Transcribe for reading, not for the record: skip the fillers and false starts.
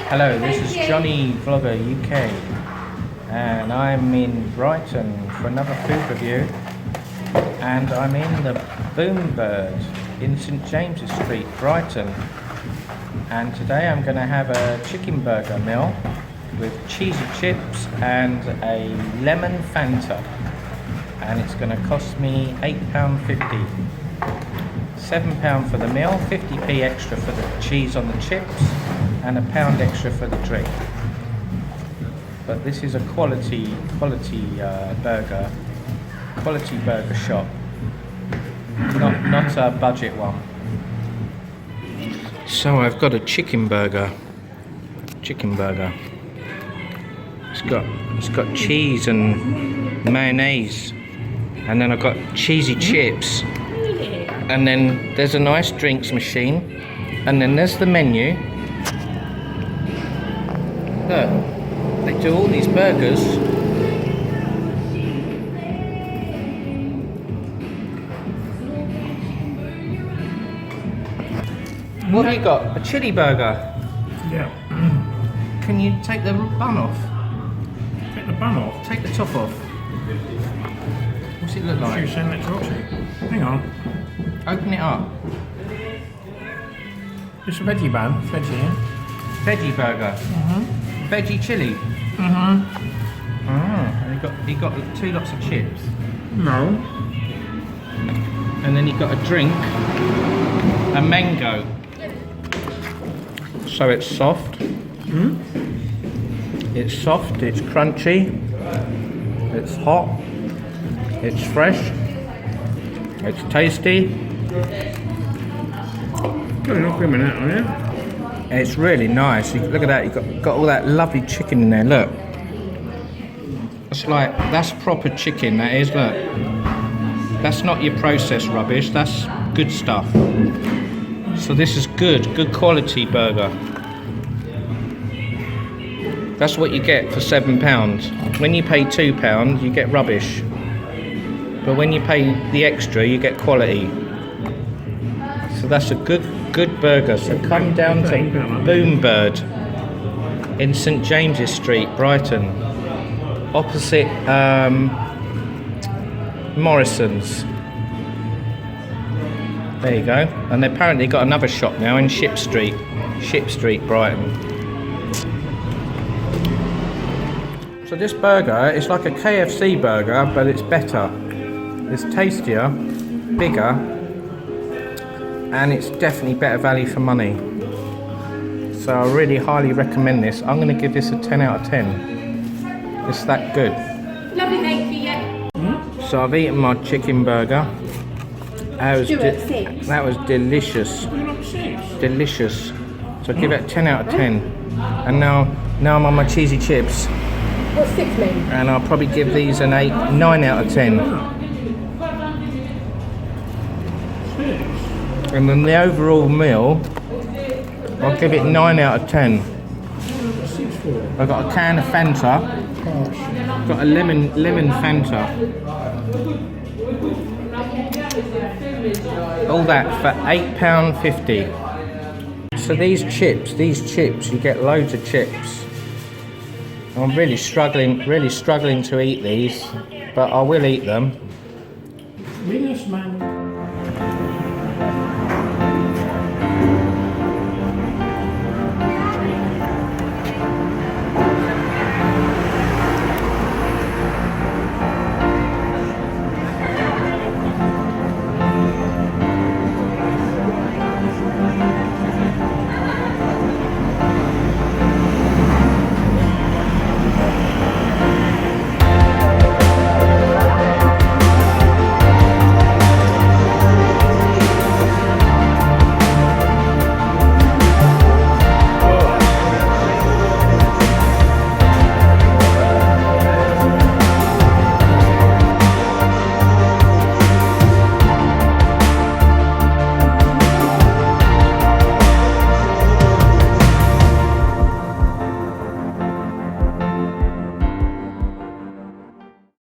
Hello, this is Johnny Vlogger UK and I'm in Brighton for another food review, and I'm in the Boom Bird in St James's Street, Brighton, and today I'm going to have a chicken burger meal with cheesy chips and a lemon Fanta, and it's going to cost me £8.50. £7 for the meal, 50p extra for the cheese on the chips, and £1 extra for the drink. But this is a quality burger shop, not a budget one. So I've got a chicken burger. It's got cheese and mayonnaise, and then I've got cheesy chips. And then there's a nice drinks machine, and then there's the menu. Look, they do all these burgers. What have you got? A chili burger? Yeah. Can you take the bun off? Take the bun off? Take the top off. What's it look like? Should you send that to Roxy? Hang on. Open it up. It's a veggie bun. Veggie, yeah? Veggie burger. Veggie chili. And you got 2 lots of chips. No. And then you got a drink, a mango. So it's soft. It's soft, it's crunchy, it's hot, it's fresh, it's tasty. You're not giving that on it. It's really nice. Look at that, you've got all that lovely chicken in there, look. It's like, that's proper chicken, that is, look. That's not your processed rubbish, that's good stuff. So this is good quality burger. That's what you get for £7. When you pay £2, you get rubbish. But when you pay the extra, you get quality. So that's a good burger. So come down to Boom Bird in St James's Street, Brighton, opposite Morrison's. There you go. And they apparently got another shop now in Ship Street, Brighton. So this burger is like a KFC burger, but it's better. It's tastier, bigger, and it's definitely better value for money. So I really highly recommend this. I'm going to give this a 10 out of 10. It's that good. Lovely, thank you, yeah. So I've eaten my chicken burger. That was delicious. Delicious. So I give it a 10 out of 10. And now I'm on my cheesy chips. What's 6 mean? And I'll probably give these an 9 out of 10. And then the overall meal, I'll give it 9 out of 10. I've got a can of Fanta. Got a lemon Fanta. All that for £8.50. So these chips, you get loads of chips. I'm really struggling to eat these, but I will eat them.